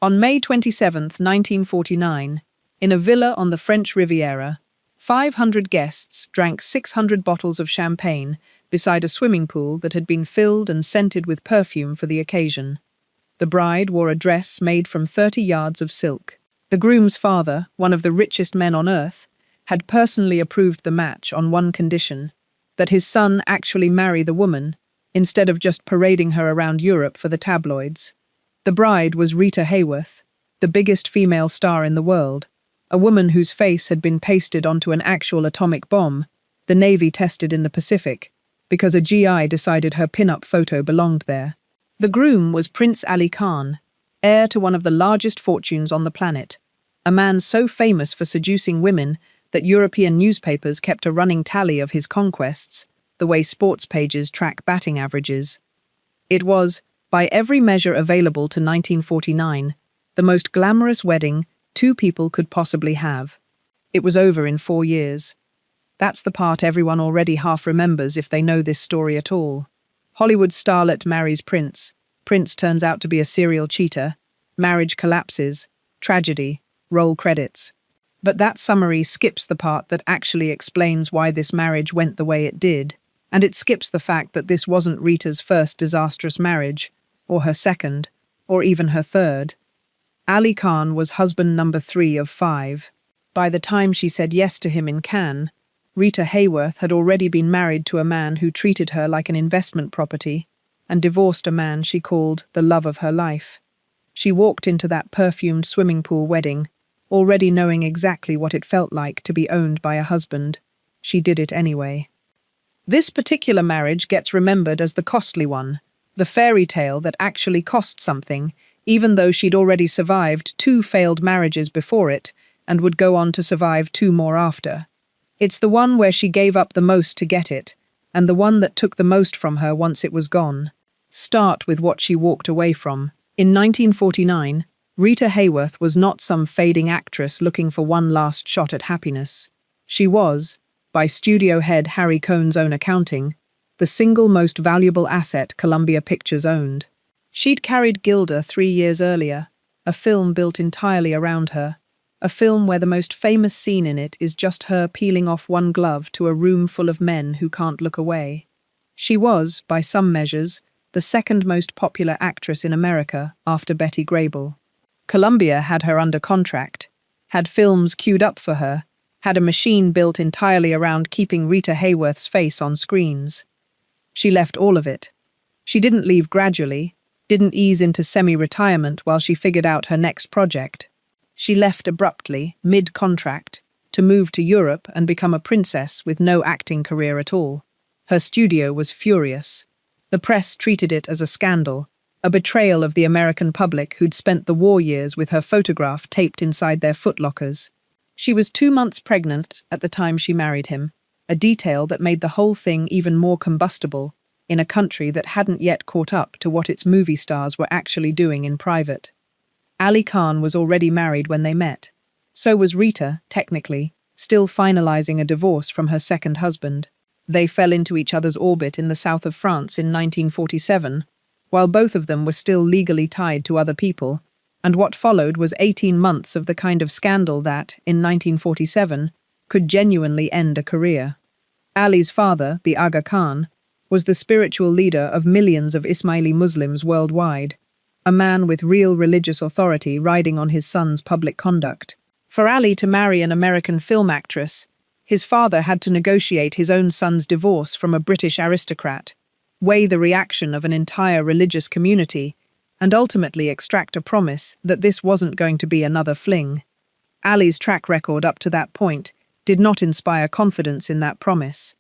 On May 27, 1949, in a villa on the French Riviera, 500 guests drank 600 bottles of champagne beside a swimming pool that had been filled and scented with perfume for the occasion. The bride wore a dress made from 30 yards of silk. The groom's father, one of the richest men on earth, had personally approved the match on one condition: that his son actually marry the woman, instead of just parading her around Europe for the tabloids. The bride was Rita Hayworth, the biggest female star in the world, a woman whose face had been pasted onto an actual atomic bomb the Navy tested in the Pacific, because a GI decided her pin-up photo belonged there. The groom was Prince Aly Khan, heir to one of the largest fortunes on the planet, a man so famous for seducing women that European newspapers kept a running tally of his conquests, the way sports pages track batting averages. It was, by every measure available to 1949, the most glamorous wedding two people could possibly have. It was over in 4 years. That's the part everyone already half remembers if they know this story at all. Hollywood starlet marries Prince. Prince turns out to be a serial cheater. Marriage collapses. Tragedy. Roll credits. But that summary skips the part that actually explains why this marriage went the way it did, and it skips the fact that this wasn't Rita's first disastrous marriage, or her second, or even her third. Aly Khan was husband number 3 of 5. By the time she said yes to him in Cannes, Rita Hayworth had already been married to a man who treated her like an investment property and divorced a man she called the love of her life. She walked into that perfumed swimming pool wedding, already knowing exactly what it felt like to be owned by a husband. She did it anyway. This particular marriage gets remembered as the costly one, the fairy tale that actually cost something, even though she'd already survived 2 failed marriages before it and would go on to survive 2 more after. It's the one where she gave up the most to get it, and the one that took the most from her once it was gone. Start with what she walked away from. In 1949, Rita Hayworth was not some fading actress looking for one last shot at happiness. She was, by studio head Harry Cohn's own accounting, the single most valuable asset Columbia Pictures owned. She'd carried Gilda 3 years earlier, a film built entirely around her, a film where the most famous scene in it is just her peeling off one glove to a room full of men who can't look away. She was, by some measures, the second most popular actress in America after Betty Grable. Columbia had her under contract, had films queued up for her, had a machine built entirely around keeping Rita Hayworth's face on screens. She left all of it. She didn't leave gradually, didn't ease into semi-retirement while she figured out her next project. She left abruptly, mid-contract, to move to Europe and become a princess with no acting career at all. Her studio was furious. The press treated it as a scandal, a betrayal of the American public who'd spent the war years with her photograph taped inside their footlockers. She was 2 months pregnant at the time she married him, a detail that made the whole thing even more combustible in a country that hadn't yet caught up to what its movie stars were actually doing in private. Aly Khan was already married when they met. So was Rita, technically, still finalizing a divorce from her second husband. They fell into each other's orbit in the south of France in 1947, while both of them were still legally tied to other people, and what followed was 18 months of the kind of scandal that, in 1947, could genuinely end a career. Aly's father, the Aga Khan, was the spiritual leader of millions of Ismaili Muslims worldwide, a man with real religious authority riding on his son's public conduct. For Aly to marry an American film actress, his father had to negotiate his own son's divorce from a British aristocrat, weigh the reaction of an entire religious community, and ultimately extract a promise that this wasn't going to be another fling. Aly's track record up to that point did not inspire confidence in that promise.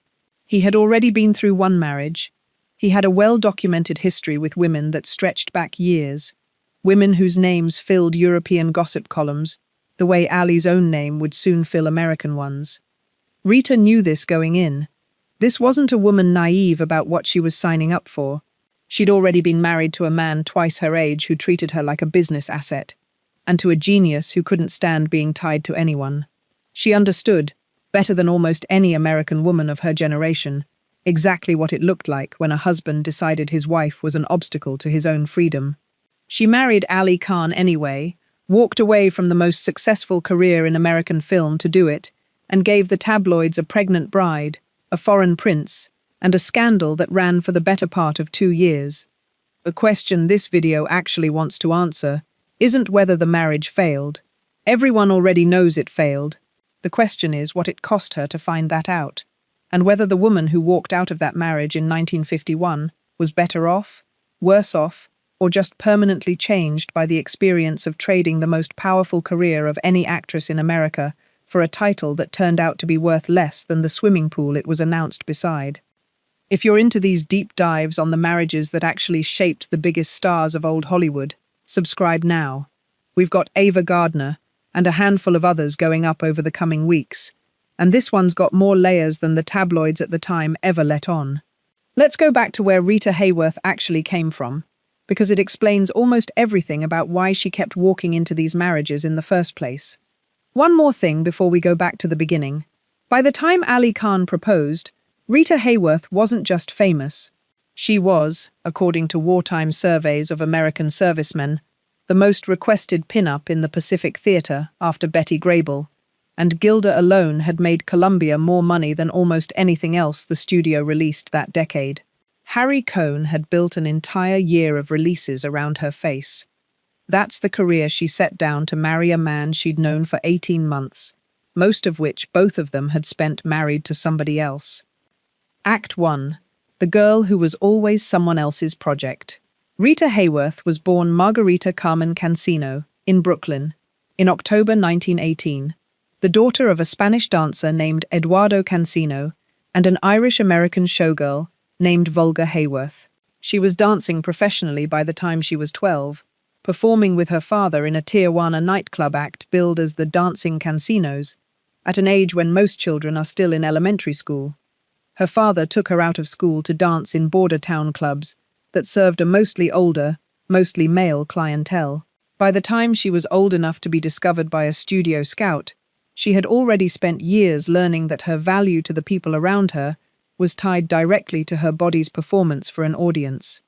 He had already been through one marriage. He had a well-documented history with women that stretched back years, women whose names filled European gossip columns, the way Aly's own name would soon fill American ones. Rita knew this going in. This wasn't a woman naive about what she was signing up for. She'd already been married to a man twice her age who treated her like a business asset, and to a genius who couldn't stand being tied to anyone. She understood, better than almost any American woman of her generation, exactly what it looked like when a husband decided his wife was an obstacle to his own freedom. She married Aly Khan anyway, walked away from the most successful career in American film to do it, and gave the tabloids a pregnant bride, a foreign prince, and a scandal that ran for the better part of 2 years. The question this video actually wants to answer isn't whether the marriage failed. Everyone already knows it failed. The question is what it cost her to find that out, and whether the woman who walked out of that marriage in 1951 was better off, worse off, or just permanently changed by the experience of trading the most powerful career of any actress in America for a title that turned out to be worth less than the swimming pool it was announced beside. If you're into these deep dives on the marriages that actually shaped the biggest stars of old Hollywood, subscribe now. We've got Ava Gardner and a handful of others going up over the coming weeks, and this one's got more layers than the tabloids at the time ever let on. Let's go back to where Rita Hayworth actually came from, because it explains almost everything about why she kept walking into these marriages in the first place. One more thing before we go back to the beginning. By the time Aly Khan proposed, Rita Hayworth wasn't just famous. She was, according to wartime surveys of American servicemen, the most requested pin-up in the Pacific Theater after Betty Grable, and Gilda alone had made Columbia more money than almost anything else the studio released that decade. Harry Cohn had built an entire year of releases around her face. That's the career she set down to marry a man she'd known for 18 months, most of which both of them had spent married to somebody else. Act 1. The girl who was always someone else's project. Rita Hayworth was born Margarita Carmen Cancino in Brooklyn in October 1918, the daughter of a Spanish dancer named Eduardo Cancino and an Irish-American showgirl named Volga Hayworth. She was dancing professionally by the time she was 12, performing with her father in a Tijuana nightclub act billed as the Dancing Cancinos, at an age when most children are still in elementary school. Her father took her out of school to dance in border town clubs that served a mostly older, mostly male clientele. By the time she was old enough to be discovered by a studio scout, she had already spent years learning that her value to the people around her was tied directly to her body's performance for an audience.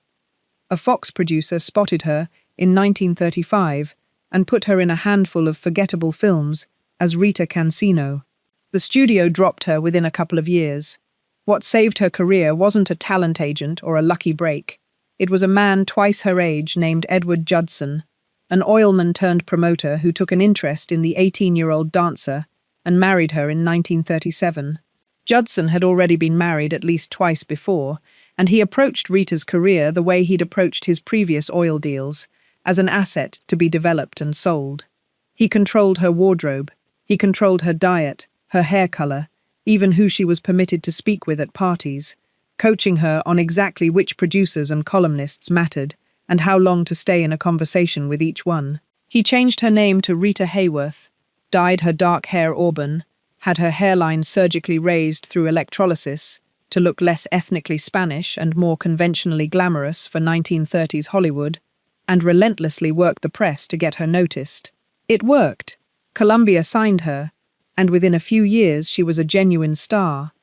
A Fox producer spotted her in 1935 and put her in a handful of forgettable films as Rita Cancino. The studio dropped her within a couple of years. What saved her career wasn't a talent agent or a lucky break. It was a man twice her age named Edward Judson, an oilman-turned-promoter who took an interest in the 18-year-old dancer and married her in 1937. Judson had already been married at least twice before, and he approached Rita's career the way he'd approached his previous oil deals, as an asset to be developed and sold. He controlled her wardrobe, he controlled her diet, her hair color, even who she was permitted to speak with at parties, coaching her on exactly which producers and columnists mattered and how long to stay in a conversation with each one. He changed her name to Rita Hayworth, dyed her dark hair auburn, had her hairline surgically raised through electrolysis to look less ethnically Spanish and more conventionally glamorous for 1930s Hollywood, and relentlessly worked the press to get her noticed. It worked. Columbia signed her, and within a few years she was a genuine star.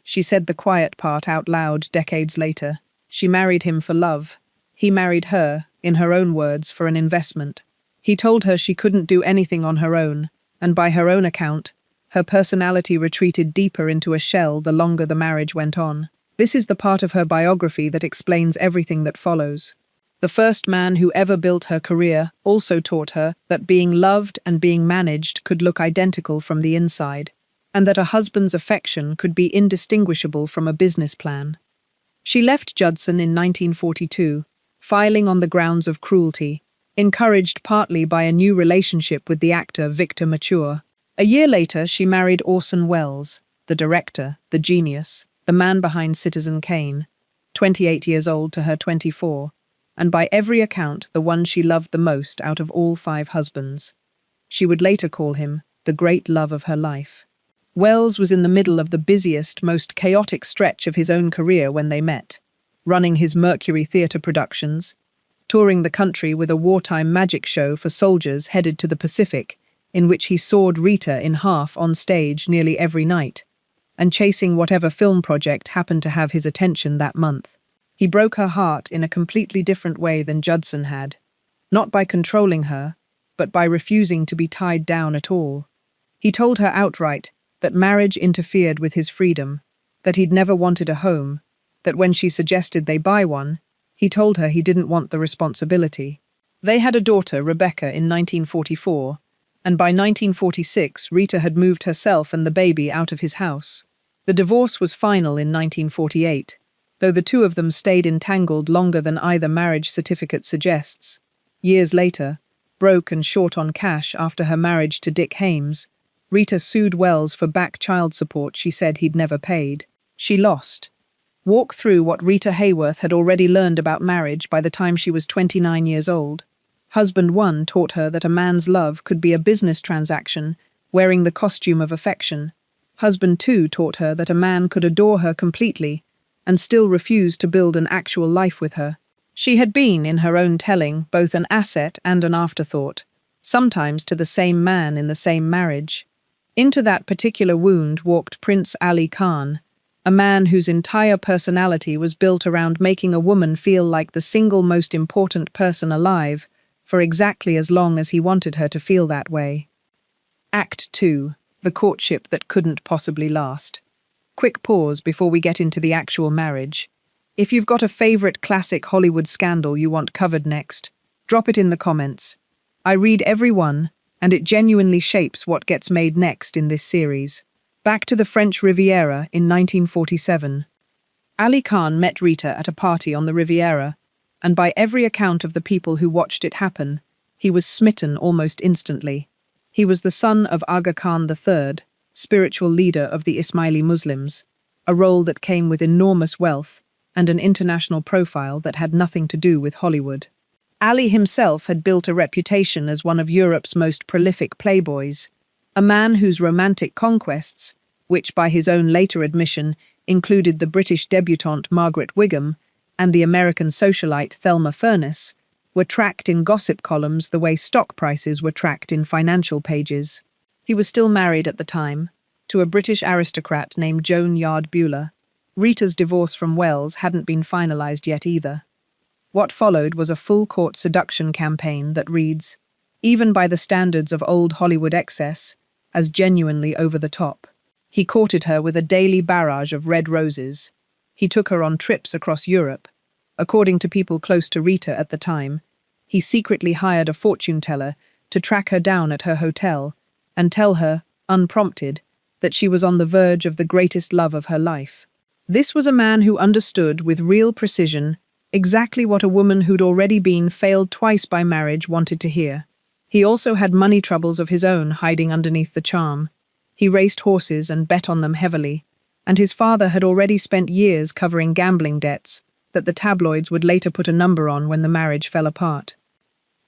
She said the quiet part out loud decades later. She married him for love. He married her, in her own words, for an investment. He told her she couldn't do anything on her own, and by her own account, her personality retreated deeper into a shell the longer the marriage went on. This is the part of her biography that explains everything that follows. The first man who ever built her career also taught her that being loved and being managed could look identical from the inside, and that a husband's affection could be indistinguishable from a business plan. She left Judson in 1942, filing on the grounds of cruelty, encouraged partly by a new relationship with the actor Victor Mature. A year later, she married Orson Welles, the director, the genius, the man behind Citizen Kane, 28 years old to her 24, and by every account the one she loved the most out of all 5 husbands. She would later call him the great love of her life. Welles was in the middle of the busiest, most chaotic stretch of his own career when they met, running his Mercury Theatre productions, touring the country with a wartime magic show for soldiers headed to the Pacific, in which he sawed Rita in half on stage nearly every night, and chasing whatever film project happened to have his attention that month. He broke her heart in a completely different way than Judson had. not by controlling her, but by refusing to be tied down at all. He told her outright that marriage interfered with his freedom, that he'd never wanted a home, that when she suggested they buy one, he told her he didn't want the responsibility. They had a daughter, Rebecca, in 1944, and by 1946 Rita had moved herself and the baby out of his house. The divorce was final in 1948, though the two of them stayed entangled longer than either marriage certificate suggests. Years later, broke and short on cash after her marriage to Dick Hames, Rita sued Wells for back child support she said he'd never paid. She lost. Walk through what Rita Hayworth had already learned about marriage by the time she was 29 years old. Husband 1 taught her that a man's love could be a business transaction, wearing the costume of affection. Husband 2 taught her that a man could adore her completely and still refuse to build an actual life with her. She had been, in her own telling, both an asset and an afterthought, sometimes to the same man in the same marriage. Into that particular wound walked Prince Aly Khan, a man whose entire personality was built around making a woman feel like the single most important person alive for exactly as long as he wanted her to feel that way. Act 2. The courtship that couldn't possibly last. Quick pause before we get into the actual marriage. If you've got a favorite classic Hollywood scandal you want covered next, drop it in the comments. I read every one, and it genuinely shapes what gets made next in this series. Back to the French Riviera in 1947. Aly Khan met Rita at a party on the Riviera, and by every account of the people who watched it happen, he was smitten almost instantly. He was the son of Aga Khan III, spiritual leader of the Ismaili Muslims, a role that came with enormous wealth and an international profile that had nothing to do with Hollywood. Ali himself had built a reputation as one of Europe's most prolific playboys, a man whose romantic conquests, which by his own later admission included the British debutante Margaret Wigham and the American socialite Thelma Furness, were tracked in gossip columns the way stock prices were tracked in financial pages. He was still married at the time, to a British aristocrat named Joan Yard Buller. Rita's divorce from Wells hadn't been finalised yet either. What followed was a full-court seduction campaign that reads, even by the standards of old Hollywood excess, as genuinely over the top. He courted her with a daily barrage of red roses. He took her on trips across Europe. According to people close to Rita at the time, he secretly hired a fortune teller to track her down at her hotel and tell her, unprompted, that she was on the verge of the greatest love of her life. This was a man who understood with real precision exactly what a woman who'd already been failed twice by marriage wanted to hear. He also had money troubles of his own hiding underneath the charm. He raced horses and bet on them heavily, and his father had already spent years covering gambling debts that the tabloids would later put a number on when the marriage fell apart.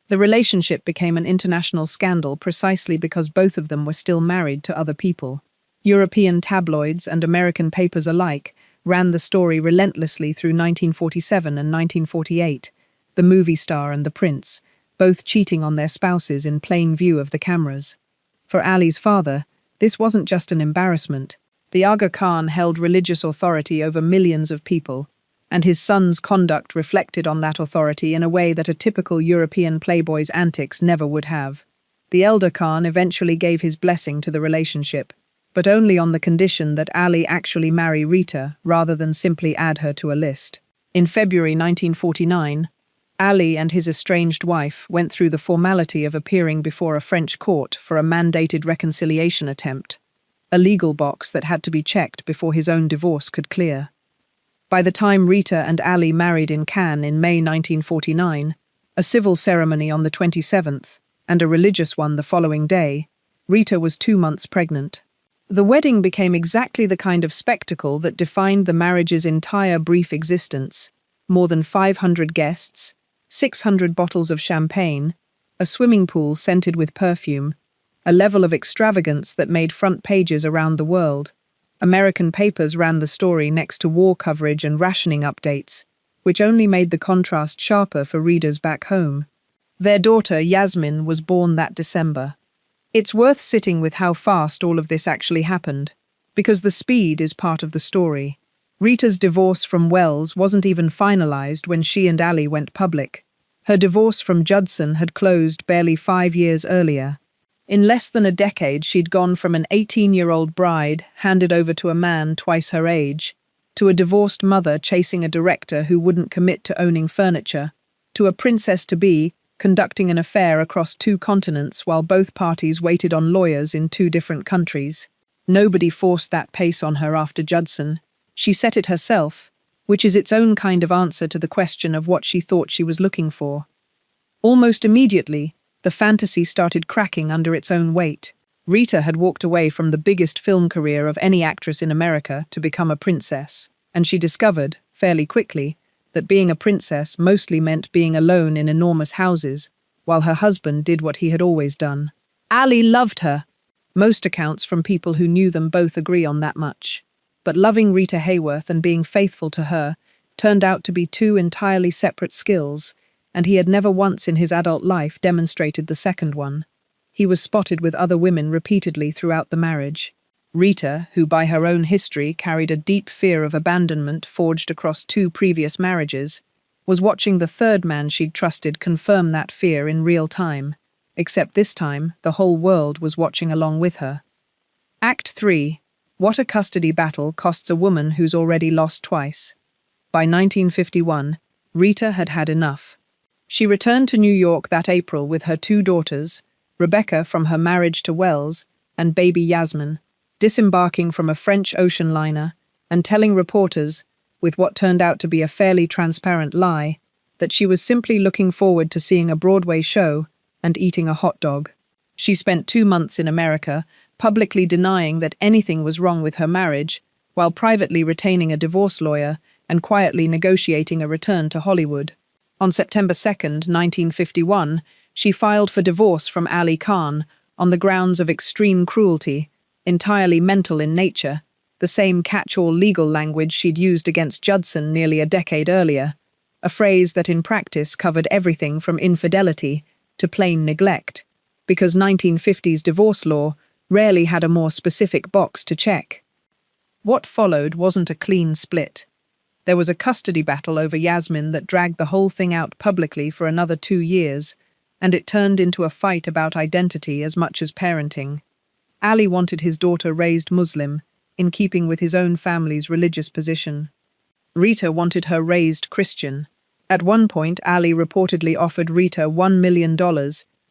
The relationship became an international scandal precisely because both of them were still married to other people. European tabloids and American papers alike ran the story relentlessly through 1947 and 1948, the movie star and the prince, both cheating on their spouses in plain view of the cameras. For Ali's father, this wasn't just an embarrassment. The Aga Khan held religious authority over millions of people, and his son's conduct reflected on that authority in a way that a typical European playboy's antics never would have. The elder Khan eventually gave his blessing to the relationship, but only on the condition that Ali actually marry Rita rather than simply add her to a list. In February 1949, Ali and his estranged wife went through the formality of appearing before a French court for a mandated reconciliation attempt, a legal box that had to be checked before his own divorce could clear. By the time Rita and Ali married in Cannes in May 1949, a civil ceremony on the 27th and a religious one the following day, Rita was 2 months pregnant. The wedding became exactly the kind of spectacle that defined the marriage's entire brief existence. More than 500 guests, 600 bottles of champagne, a swimming pool scented with perfume, a level of extravagance that made front pages around the world. American papers ran the story next to war coverage and rationing updates, which only made the contrast sharper for readers back home. Their daughter, Yasmin, was born that December. It's worth sitting with how fast all of this actually happened, because the speed is part of the story. Rita's divorce from Wells wasn't even finalized when she and Ali went public. Her divorce from Judson had closed barely 5 years earlier. In less than a decade, she'd gone from an 18-year-old bride handed over to a man twice her age, to a divorced mother chasing a director who wouldn't commit to owning furniture, to a princess-to-be conducting an affair across 2 continents while both parties waited on lawyers in 2 different countries. Nobody forced that pace on her after Judson. She set it herself, which is its own kind of answer to the question of what she thought she was looking for. Almost immediately, the fantasy started cracking under its own weight. Rita had walked away from the biggest film career of any actress in America to become a princess, and she discovered, fairly quickly, that being a princess mostly meant being alone in enormous houses, while her husband did what he had always done. Aly loved her. Most accounts from people who knew them both agree on that much. But loving Rita Hayworth and being faithful to her turned out to be 2 entirely separate skills, and he had never once in his adult life demonstrated the second one. He was spotted with other women repeatedly throughout the marriage. Rita, who by her own history carried a deep fear of abandonment forged across 2 previous marriages, was watching the third man she'd trusted confirm that fear in real time, except this time the whole world was watching along with her. Act 3. What a custody battle costs a woman who's already lost twice. By 1951, Rita had had enough. She returned to New York that April with her 2 daughters, Rebecca from her marriage to Wells, and baby Yasmin, disembarking from a French ocean liner and telling reporters, with what turned out to be a fairly transparent lie, that she was simply looking forward to seeing a Broadway show and eating a hot dog. She spent 2 months in America, publicly denying that anything was wrong with her marriage, while privately retaining a divorce lawyer and quietly negotiating a return to Hollywood. On September 2nd, 1951, she filed for divorce from Aly Khan on the grounds of extreme cruelty, entirely mental in nature, the same catch-all legal language she'd used against Judson nearly a decade earlier, a phrase that in practice covered everything from infidelity to plain neglect, because 1950s divorce law rarely had a more specific box to check. What followed wasn't a clean split. There was a custody battle over Yasmin that dragged the whole thing out publicly for another 2 years, and it turned into a fight about identity as much as parenting. Aly wanted his daughter raised Muslim, in keeping with his own family's religious position. Rita wanted her raised Christian. At one point, Aly reportedly offered Rita $1 million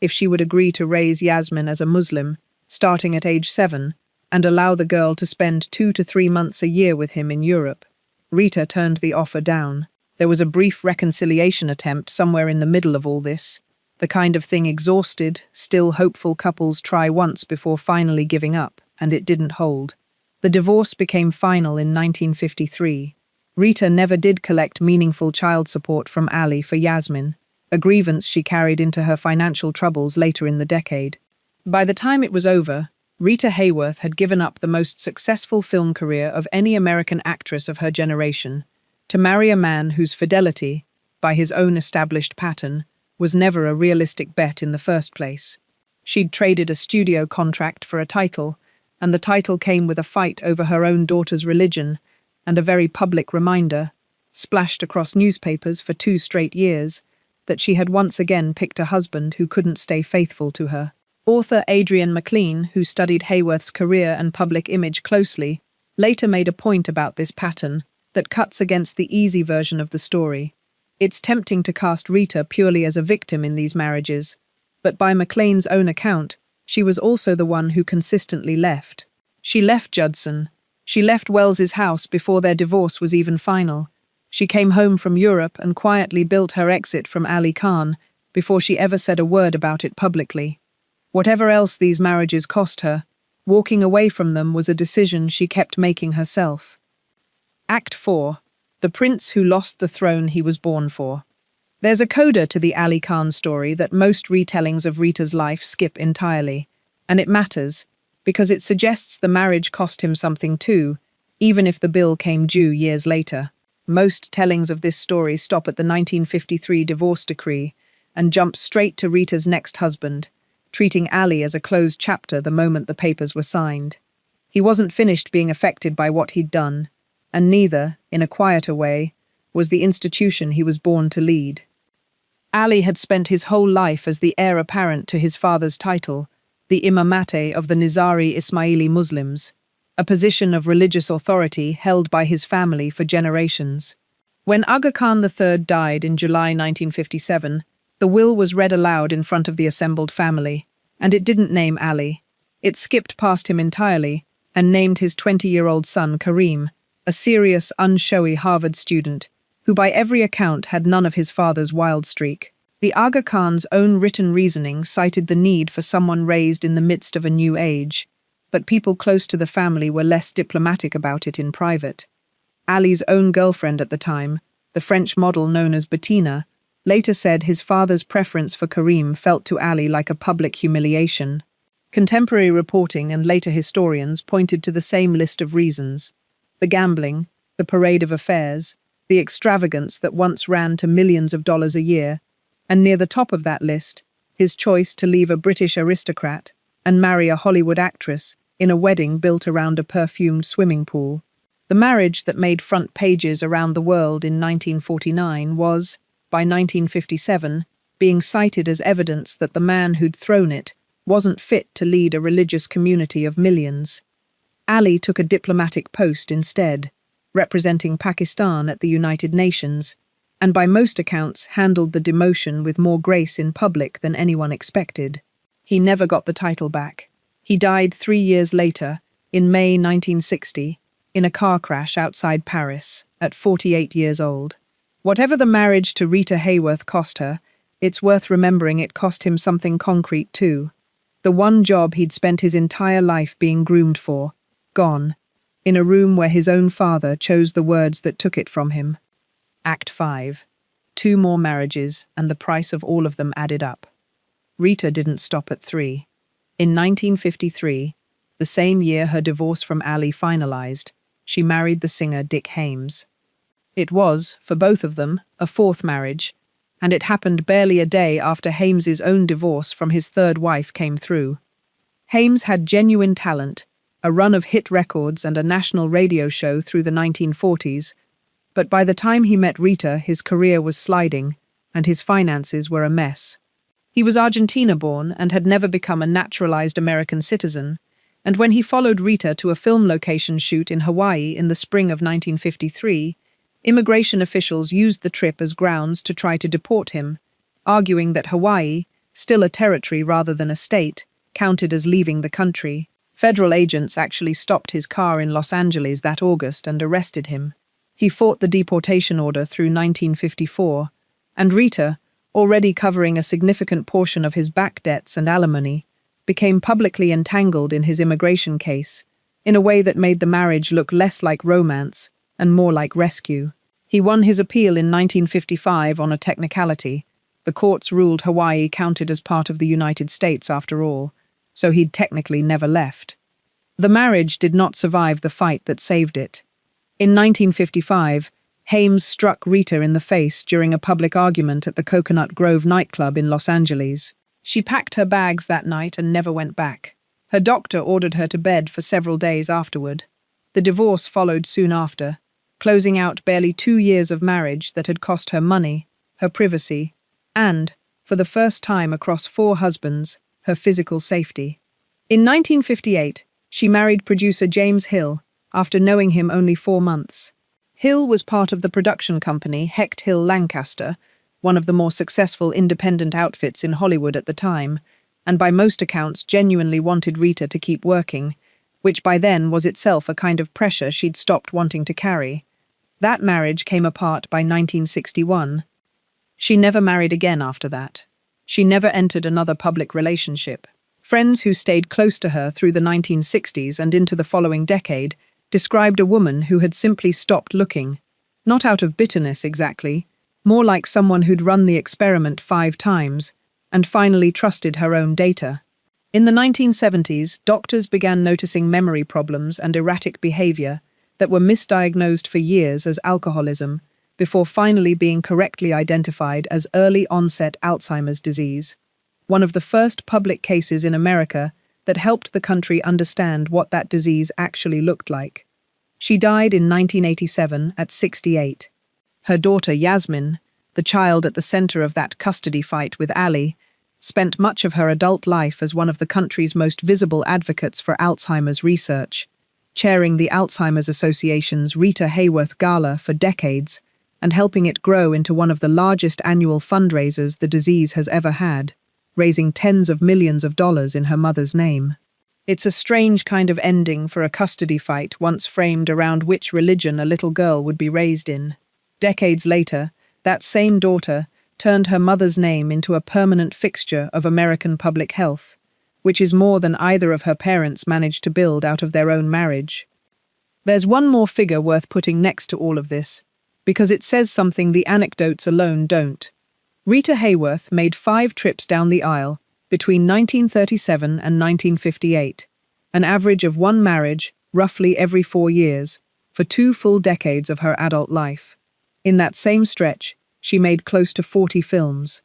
if she would agree to raise Yasmin as a Muslim, starting at age 7, and allow the girl to spend 2 to 3 months a year with him in Europe. Rita turned the offer down. There was a brief reconciliation attempt somewhere in the middle of all this, the kind of thing exhausted, still hopeful couples try once before finally giving up, and it didn't hold. The divorce became final in 1953. Rita never did collect meaningful child support from Aly for Yasmin, a grievance she carried into her financial troubles later in the decade. By the time it was over, Rita Hayworth had given up the most successful film career of any American actress of her generation to marry a man whose fidelity, by his own established pattern, was never a realistic bet in the first place. She'd traded a studio contract for a title, and the title came with a fight over her own daughter's religion and a very public reminder, splashed across newspapers for 2 straight years, that she had once again picked a husband who couldn't stay faithful to her. Author Adrian McLean, who studied Hayworth's career and public image closely, later made a point about this pattern that cuts against the easy version of the story. It's tempting to cast Rita purely as a victim in these marriages, but by McLean's own account, she was also the one who consistently left. She left Judson. She left Wells's house before their divorce was even final. She came home from Europe and quietly built her exit from Aly Khan before she ever said a word about it publicly. Whatever else these marriages cost her, walking away from them was a decision she kept making herself. Act 4. The Prince Who Lost the Throne He Was Born For. There's a coda to the Aly Khan story that most retellings of Rita's life skip entirely, and it matters, because it suggests the marriage cost him something too, even if the bill came due years later. Most tellings of this story stop at the 1953 divorce decree and jump straight to Rita's next husband, treating Aly as a closed chapter the moment the papers were signed. He wasn't finished being affected by what he'd done, and neither, in a quieter way, was the institution he was born to lead. Ali had spent his whole life as the heir apparent to his father's title, the imamate of the Nizari Ismaili Muslims, a position of religious authority held by his family for generations. When Aga Khan III died in July 1957, the will was read aloud in front of the assembled family, and it didn't name Ali. It skipped past him entirely and named his 20-year-old son Kareem, a serious, unshowy Harvard student, who by every account had none of his father's wild streak. The Aga Khan's own written reasoning cited the need for someone raised in the midst of a new age, but people close to the family were less diplomatic about it in private. Ali's own girlfriend at the time, the French model known as Bettina, later said his father's preference for Kareem felt to Ali like a public humiliation. Contemporary reporting and later historians pointed to the same list of reasons: the gambling, the parade of affairs, the extravagance that once ran to millions of dollars a year, and near the top of that list, his choice to leave a British aristocrat and marry a Hollywood actress in a wedding built around a perfumed swimming pool. The marriage that made front pages around the world in 1949 was, by 1957, being cited as evidence that the man who'd thrown it wasn't fit to lead a religious community of millions. Ali took a diplomatic post instead, representing Pakistan at the United Nations, and by most accounts handled the demotion with more grace in public than anyone expected. He never got the title back. He died 3 years later, in May 1960, in a car crash outside Paris, at 48 years old. Whatever the marriage to Rita Hayworth cost her, it's worth remembering it cost him something concrete too. The one job he'd spent his entire life being groomed for, gone, in a room where his own father chose the words that took it from him. Act 5. 2 more marriages, and the price of all of them added up. Rita didn't stop at 3. In 1953, the same year her divorce from Ali finalized, she married the singer Dick Haymes. It was, for both of them, a 4th marriage, and it happened barely a day after Haymes' own divorce from his 3rd wife came through. Haymes had genuine talent, a run of hit records and a national radio show through the 1940s, but by the time he met Rita, his career was sliding, and his finances were a mess. He was Argentina-born and had never become a naturalized American citizen, and when he followed Rita to a film location shoot in Hawaii in the spring of 1953, immigration officials used the trip as grounds to try to deport him, arguing that Hawaii, still a territory rather than a state, counted as leaving the country. Federal agents actually stopped his car in Los Angeles that August and arrested him. He fought the deportation order through 1954, and Rita, already covering a significant portion of his back debts and alimony, became publicly entangled in his immigration case, in a way that made the marriage look less like romance and more like rescue. He won his appeal in 1955 on a technicality. The courts ruled Hawaii counted as part of the United States after all, so he'd technically never left. The marriage did not survive the fight that saved it. In 1955, Haymes struck Rita in the face during a public argument at the Coconut Grove nightclub in Los Angeles. She packed her bags that night and never went back. Her doctor ordered her to bed for several days afterward. The divorce followed soon after, closing out barely 2 years of marriage that had cost her money, her privacy, and, for the first time across 4 husbands, her physical safety. In 1958, she married producer James Hill, after knowing him only 4 months. Hill was part of the production company Hecht Hill Lancaster, one of the more successful independent outfits in Hollywood at the time, and by most accounts genuinely wanted Rita to keep working, which by then was itself a kind of pressure she'd stopped wanting to carry. That marriage came apart by 1961. She never married again after that. She never entered another public relationship. Friends who stayed close to her through the 1960s and into the following decade described a woman who had simply stopped looking, not out of bitterness exactly, more like someone who'd run the experiment 5 times and finally trusted her own data. In the 1970s, doctors began noticing memory problems and erratic behavior that were misdiagnosed for years as alcoholism, before finally being correctly identified as early-onset Alzheimer's disease, one of the first public cases in America that helped the country understand what that disease actually looked like. She died in 1987 at 68. Her daughter Yasmin, the child at the center of that custody fight with Aly, spent much of her adult life as one of the country's most visible advocates for Alzheimer's research, chairing the Alzheimer's Association's Rita Hayworth Gala for decades and helping it grow into one of the largest annual fundraisers the disease has ever had, raising tens of millions of dollars in her mother's name. It's a strange kind of ending for a custody fight once framed around which religion a little girl would be raised in. Decades later, that same daughter turned her mother's name into a permanent fixture of American public health, which is more than either of her parents managed to build out of their own marriage. There's one more figure worth putting next to all of this, because it says something the anecdotes alone don't. Rita Hayworth made 5 trips down the aisle between 1937 and 1958, an average of 1 marriage, roughly every 4 years, for 2 full decades of her adult life. In that same stretch, she made close to 40 films.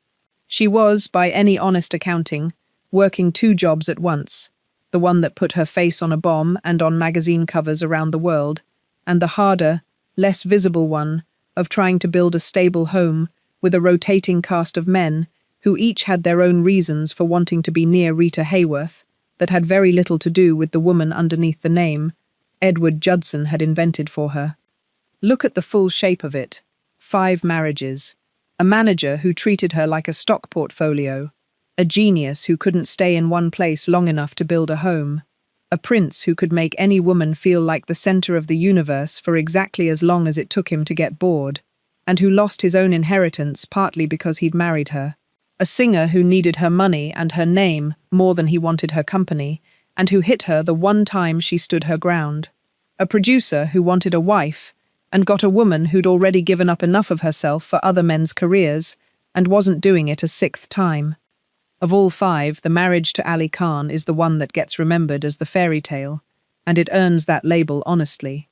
She was, by any honest accounting, working 2 jobs at once, the one that put her face on a bomb and on magazine covers around the world, and the harder, less visible one of trying to build a stable home with a rotating cast of men who each had their own reasons for wanting to be near Rita Hayworth that had very little to do with the woman underneath the name Edward Judson had invented for her. Look at the full shape of it. 5 marriages, a manager who treated her like a stock portfolio, a genius who couldn't stay in one place long enough to build a home, a prince who could make any woman feel like the center of the universe for exactly as long as it took him to get bored, and who lost his own inheritance partly because he'd married her, a singer who needed her money and her name more than he wanted her company, and who hit her the one time she stood her ground, a producer who wanted a wife and got a woman who'd already given up enough of herself for other men's careers and wasn't doing it a 6th time. Of all 5, the marriage to Aly Khan is the one that gets remembered as the fairy tale, and it earns that label honestly.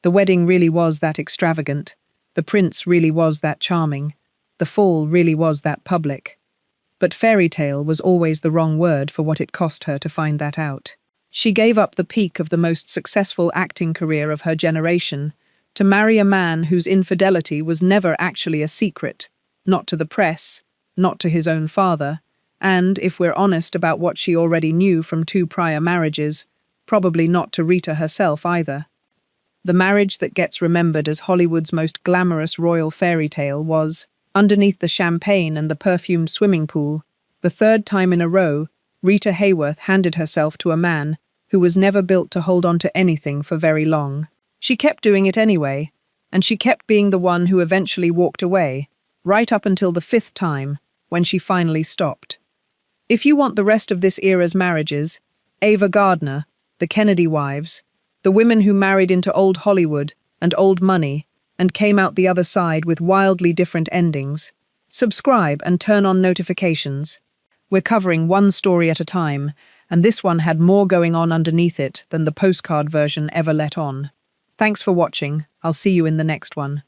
The wedding really was that extravagant, the prince really was that charming, the fall really was that public. But fairy tale was always the wrong word for what it cost her to find that out. She gave up the peak of the most successful acting career of her generation to marry a man whose infidelity was never actually a secret, not to the press, not to his own father, and, if we're honest about what she already knew from 2 prior marriages, probably not to Rita herself either. The marriage that gets remembered as Hollywood's most glamorous royal fairy tale was, underneath the champagne and the perfumed swimming pool, the 3rd time in a row Rita Hayworth handed herself to a man who was never built to hold on to anything for very long. She kept doing it anyway, and she kept being the one who eventually walked away, right up until the 5th time, when she finally stopped. If you want the rest of this era's marriages, Ava Gardner, the Kennedy wives, the women who married into old Hollywood and old money and came out the other side with wildly different endings, subscribe and turn on notifications. We're covering one story at a time, and this one had more going on underneath it than the postcard version ever let on. Thanks for watching. I'll see you in the next one.